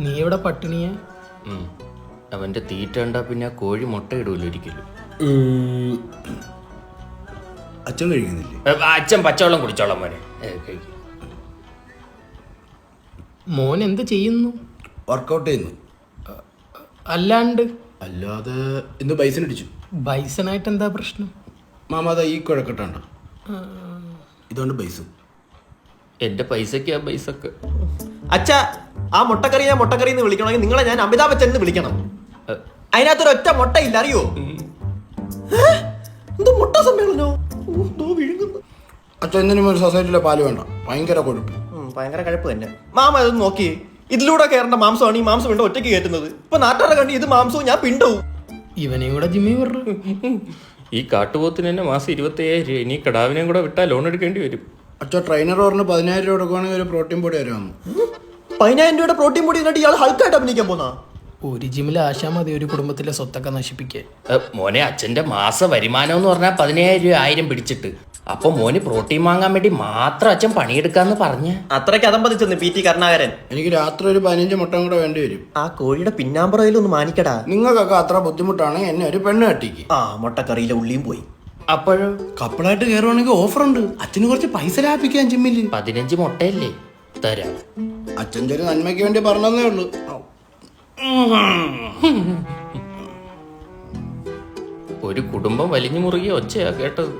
നീ എവിടെ പട്ടിണിയാ? അവന്റെ തീറ്റ ഉണ്ടാ പിന്നെ കോഴി മുട്ട ഇടൂല്ലോ ഒരിക്കലും. അച്ഛൻ കഴിക്കുന്നില്ലേ? അച്ഛൻ പച്ചവെള്ളം കുടിച്ചോളാം മോനെ. മോൻ എന്ത് ചെയ്യുന്നു? വർക്കൗട്ട് ചെയ്യുന്നു. അല്ലാതെ ഇന്ന് ബൈസൺ അടിച്ചു. ബൈസണായിട്ട് എന്താ പ്രശ്നം? മാമാത ഈ കുഴക്കട്ടണ്ട, ഇതുകൊണ്ട് ബൈസ്. എന്റെ പൈസക്ക് ആ പൈസക്ക്. അച്ഛാ, ആ മുട്ടക്കറി ഞാൻ മുട്ടക്കറി എന്ന് വിളിക്കണമെങ്കിൽ നിങ്ങളെ ഞാൻ അമിതാഭ് ബച്ചൻ എന്ന് വിളിക്കണം. അതിനകത്തൊരു ഒറ്റ മുട്ടയില്ല, അറിയോ? എന്തോ മുട്ട സമ്മേളനോ വിഴുങ്ങുന്നു. അച്ഛൻ എന്തിനും ഒരു സൊസൈറ്റിയിലെ പാല് വേണ്ട, ഭയങ്കര കൊഴുപ്പ്. ഭയങ്കര കഴപ്പ് തന്നെ. മാമ ഇതൊന്ന് നോക്കി, ഇതിലൂടെ കയറേണ്ട മാംസമാണ് ഈ മാംസം കൊണ്ട് ഒറ്റയ്ക്ക് കയറ്റുന്നത്. ഇപ്പൊ നാട്ടുകാരെ കണ്ടി ഇത് മാംസവും ഞാൻ പിണ്ടവും. ഇവനെയും കൂടെ ജിമ്മി വിടു. ഈ കാട്ടുപോത്തിന് തന്നെ മാസം 25,000. ഇനി കടാവിനെയും കൂടെ വിട്ടാൽ ലോൺ എടുക്കേണ്ടി വരും. അച്ഛൻ ട്രെയിനർ പറഞ്ഞ് 10,000 രൂപ കൊടുക്കുവാണെങ്കിൽ ഒരു പ്രോട്ടീൻ പൊടി വരാമെന്ന്. 10,000 രൂപയുടെ പ്രോട്ടീൻ പൊടി എന്നിട്ട് ഇയാൾ ഹൾക്കായിട്ട് അഭിനയിക്കാൻ പോന്നാ? ഒരു ജിമ്മിൽ ആശാ മതി ഒരു കുടുംബത്തിലെ സ്വത്തൊക്കെ നശിപ്പിക്കാൻ. മോനെ, അച്ഛന്റെ മാസ വരുമാനം എന്ന് പറഞ്ഞാൽ 15,000 രൂപ 1000 പിടിച്ചിട്ട്. അപ്പൊ മോന് പ്രോട്ടീൻ വാങ്ങാൻ വേണ്ടി മാത്രം അച്ഛൻ പണിയെടുക്കാന്ന് പറഞ്ഞ അത്രയ്ക്ക് അതമ്പതിച്ചെന്ന് PT കരുണാകരൻ. എനിക്ക് രാത്രി ഒരു 15 മുട്ട കൂടെ വേണ്ടി വരും. ആ കോഴിയുടെ പിന്നാമ്പറയിലൊന്ന് മാനിക്കടാ. നിങ്ങൾക്കൊക്കെ അത്ര ബുദ്ധിമുട്ടാണെങ്കിൽ എന്നെ ഒരു പെണ്ണ് കെട്ടിക്ക്. ആ മുട്ടക്കറിയിലെ ഉള്ളിയും പോയി. അപ്പോഴോ കപ്പിളായിട്ട് കയറുവാണെങ്കിൽ ഓഫർ ഉണ്ട്. അച്ഛന് കുറച്ച് പൈസ ലാഭിക്കാൻ ജിമ്മില്. 15 മുട്ടയല്ലേ തരാം. അച്ഛൻ്റെ ഒരു നന്മയ്ക്ക് വേണ്ടി പറഞ്ഞതേ ഉള്ളൂ. ഒരു കുടുംബം വലിഞ്ഞു മുറുകിയ ഒച്ചയാ കേട്ടത്.